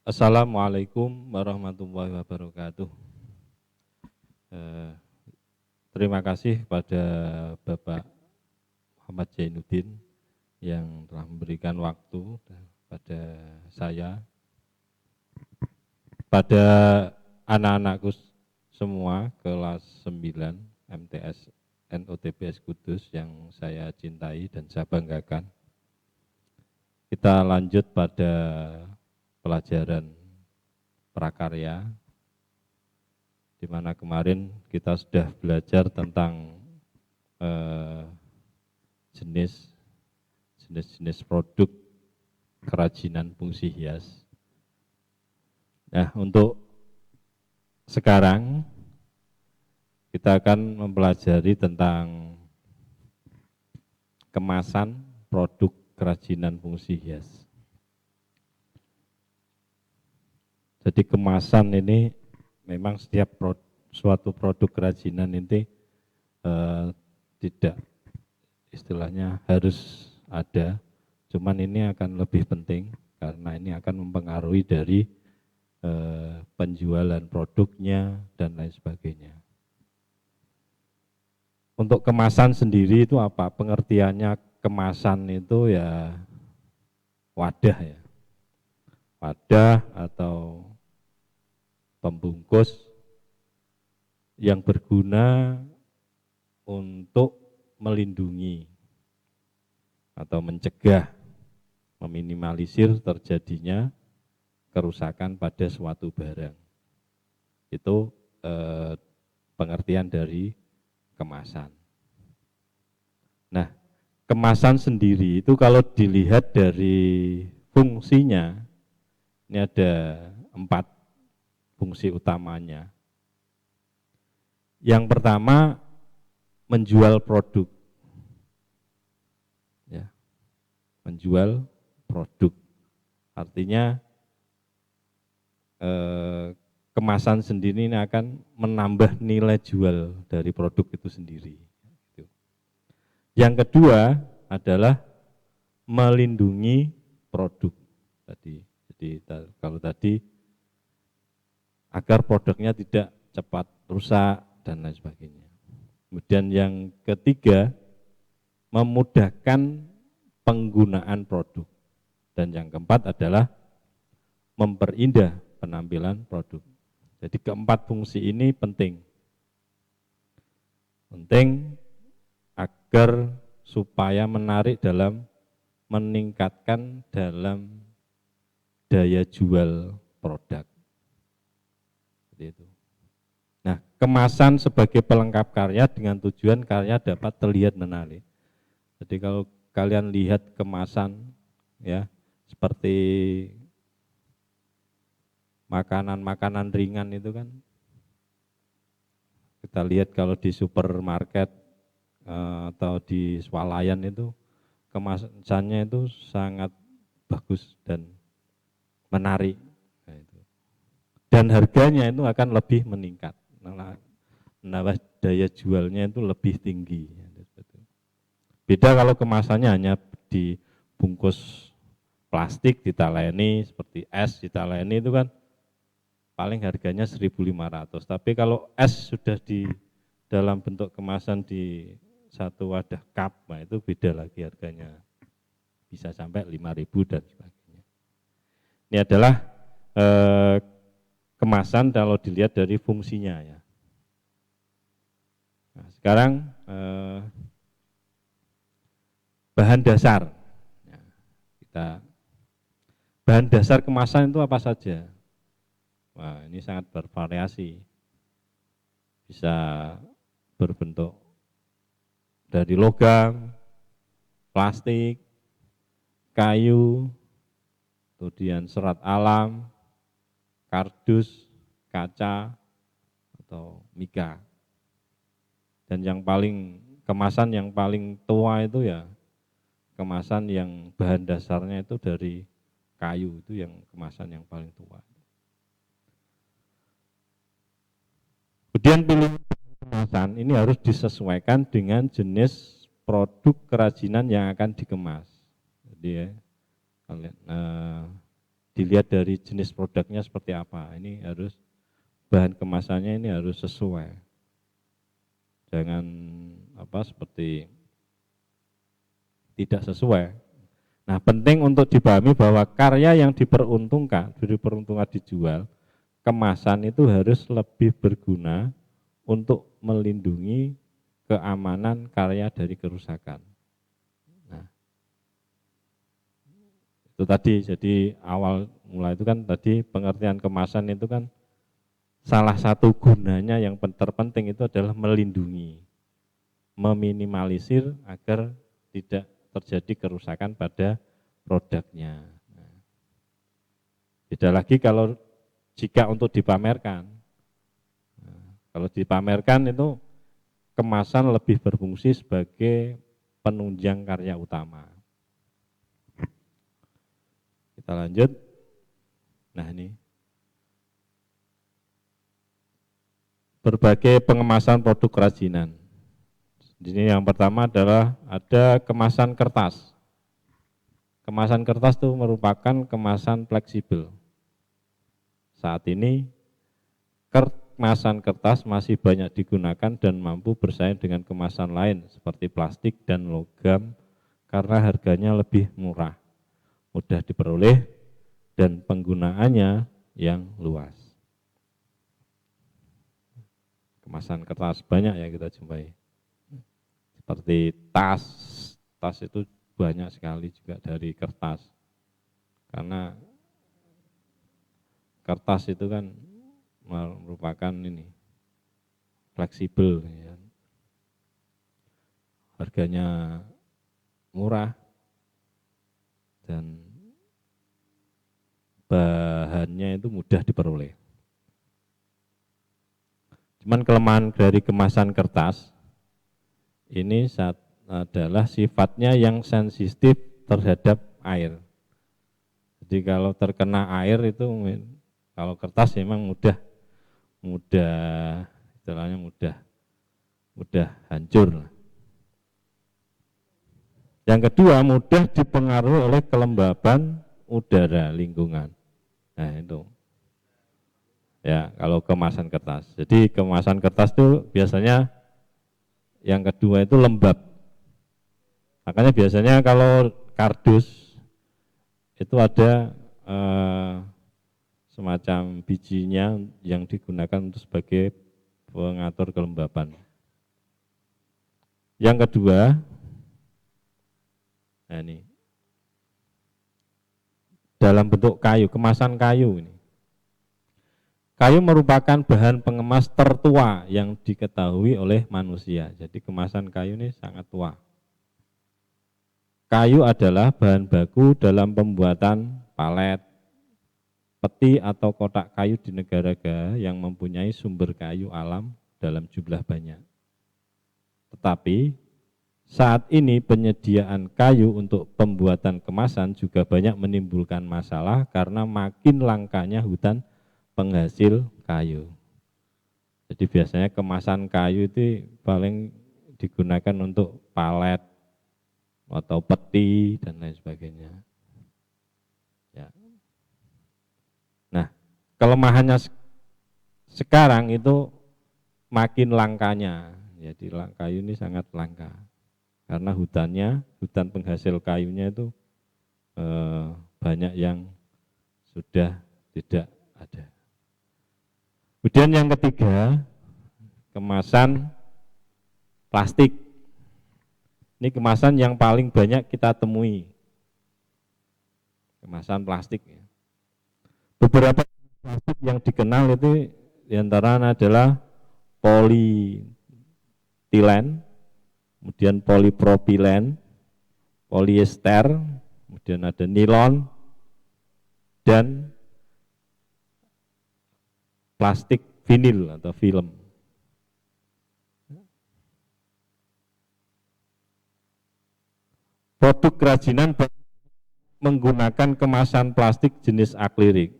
Assalamualaikum warahmatullahi wabarakatuh. Terima kasih kepada Bapak Muhammad Zainuddin yang telah memberikan waktu pada saya, pada anak-anakku semua kelas 9 MTS NOTBS Kudus yang saya cintai dan saya banggakan. Kita lanjut pada pelajaran prakarya, di mana kemarin kita sudah belajar tentang jenis-jenis produk kerajinan fungsi hias. Nah, untuk sekarang kita akan mempelajari tentang kemasan produk kerajinan fungsi hias. Jadi kemasan ini memang setiap suatu produk kerajinan ini tidak istilahnya harus ada, cuman ini akan lebih penting karena ini akan mempengaruhi dari penjualan produknya dan lain sebagainya. Untuk kemasan sendiri itu apa? Pengertiannya kemasan itu ya wadah ya. Wadah atau pembungkus yang berguna untuk melindungi atau mencegah, meminimalisir terjadinya kerusakan pada suatu barang. Itu pengertian dari kemasan. Nah, kemasan sendiri itu kalau dilihat dari fungsinya, ini ada 4 fungsi utamanya. Yang pertama, menjual produk. Ya, menjual produk. Artinya kemasan sendiri ini akan menambah nilai jual dari produk itu sendiri. Yang kedua adalah melindungi produk. Jadi kalau tadi agar produknya tidak cepat rusak dan lain sebagainya. Kemudian yang ketiga, memudahkan penggunaan produk. Dan yang keempat adalah memperindah penampilan produk. Jadi keempat fungsi ini penting. Penting agar supaya menarik dalam meningkatkan dalam daya jual produk. Itu. Nah, kemasan sebagai pelengkap karya dengan tujuan karya dapat terlihat menarik. Jadi kalau kalian lihat kemasan ya seperti makanan-makanan ringan itu kan, kita lihat kalau di supermarket atau di swalayan itu kemasannya itu sangat bagus dan menarik. Dan harganya itu akan lebih meningkat, menambah daya jualnya itu lebih tinggi. Beda kalau kemasannya hanya dibungkus plastik, ditaleni seperti es ditaleni itu kan paling harganya 1.500. Tapi kalau es sudah di dalam bentuk kemasan di satu wadah cup, nah itu beda lagi harganya, bisa sampai 5.000 dan sebagainya. Ini adalah kemasan kalau dilihat dari fungsinya ya. Nah, sekarang bahan dasar. Bahan dasar kemasan itu apa saja? Wah, ini sangat bervariasi. Bisa berbentuk dari logam, plastik, kayu, kemudian serat alam, kardus, kaca, atau mika. Dan yang paling kemasan yang paling tua itu ya kemasan yang bahan dasarnya itu dari kayu, itu yang kemasan yang paling tua. Kemudian pilihan kemasan ini harus disesuaikan dengan jenis produk kerajinan yang akan dikemas. Jadi ya, dilihat dari jenis produknya seperti apa. Ini harus bahan kemasannya ini harus sesuai. Jangan seperti tidak sesuai. Nah, penting untuk dipahami bahwa karya yang diperuntukkan dijual, kemasan itu harus lebih berguna untuk melindungi keamanan karya dari kerusakan. Nah, itu tadi, jadi awal mulai itu kan tadi pengertian kemasan itu kan salah satu gunanya yang terpenting itu adalah melindungi, meminimalisir agar tidak terjadi kerusakan pada produknya. Nah, beda lagi kalau jika untuk dipamerkan. Nah, kalau dipamerkan itu kemasan lebih berfungsi sebagai penunjang karya utama. Kita lanjut. Nah, ini berbagai pengemasan produk kerajinan. Ini yang pertama adalah ada kemasan kertas. Kemasan kertas itu merupakan kemasan fleksibel. Saat ini kemasan kertas masih banyak digunakan dan mampu bersaing dengan kemasan lain seperti plastik dan logam karena harganya lebih murah, mudah diperoleh, dan penggunaannya yang luas. Kemasan kertas banyak ya kita jumpai. Seperti tas itu banyak sekali juga dari kertas. Karena kertas itu kan merupakan ini fleksibel, ya. Harganya murah dan bahannya itu mudah diperoleh. Cuman kelemahan dari kemasan kertas ini adalah sifatnya yang sensitif terhadap air. Jadi kalau terkena air itu, kalau kertas memang mudah istilahnya mudah hancur. Yang kedua, mudah dipengaruhi oleh kelembaban udara lingkungan. Nah, itu. Ya, kalau kemasan kertas. Jadi kemasan kertas itu biasanya yang kedua itu lembab. Makanya biasanya kalau kardus itu ada semacam bijinya yang digunakan untuk sebagai pengatur kelembaban. Yang kedua, nah ini, dalam bentuk kayu, kemasan kayu ini. Kayu merupakan bahan pengemas tertua yang diketahui oleh manusia. Jadi kemasan kayu ini sangat tua. Kayu adalah bahan baku dalam pembuatan palet, peti atau kotak kayu di negara-negara yang mempunyai sumber kayu alam dalam jumlah banyak. Tetapi saat ini penyediaan kayu untuk pembuatan kemasan juga banyak menimbulkan masalah karena makin langkanya hutan penghasil kayu. Jadi biasanya kemasan kayu itu paling digunakan untuk palet atau peti dan lain sebagainya. Ya. Nah, kelemahannya sekarang itu makin langkanya. Jadi kayu ini sangat langka karena hutan penghasil kayunya itu banyak yang sudah tidak ada. Kemudian yang ketiga, kemasan plastik. Ini kemasan yang paling banyak kita temui. Kemasan plastik. Beberapa plastik yang dikenal itu diantara adalah polietilen, kemudian polipropilen, polyester, kemudian ada nilon, dan plastik vinil atau film. Produk kerajinan menggunakan kemasan plastik jenis akrilik.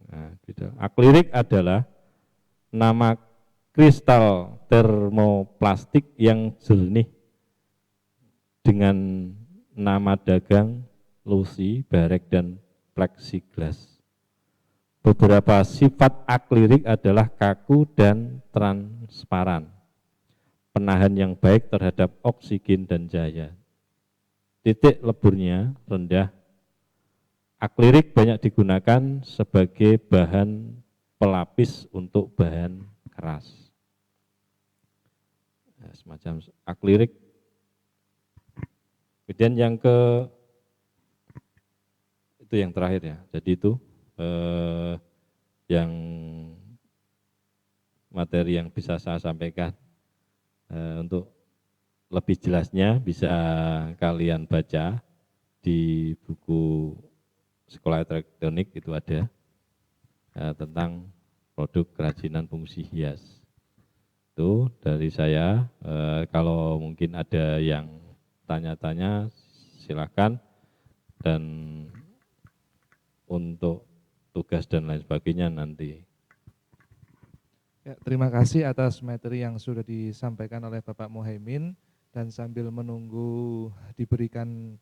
Nah, gitu. Akrilik adalah nama kristal termoplastik yang jernih dengan nama dagang losi, barek, dan plexiglass. Beberapa sifat akrilik adalah kaku dan transparan, penahan yang baik terhadap oksigen dan cahaya. Titik leburnya rendah. Akrilik banyak digunakan sebagai bahan pelapis untuk bahan keras. Nah, semacam akrilik. Kemudian yang itu yang terakhir ya. Jadi itu yang materi yang bisa saya sampaikan. Untuk lebih jelasnya bisa kalian baca di buku Sekolah Elektronik, itu ada tentang produk kerajinan fungsi hias. Itu dari saya. Kalau mungkin ada yang tanya-tanya silakan, dan untuk tugas dan lain sebagainya nanti. Ya, terima kasih atas materi yang sudah disampaikan oleh Bapak Muhaimin, dan sambil menunggu diberikan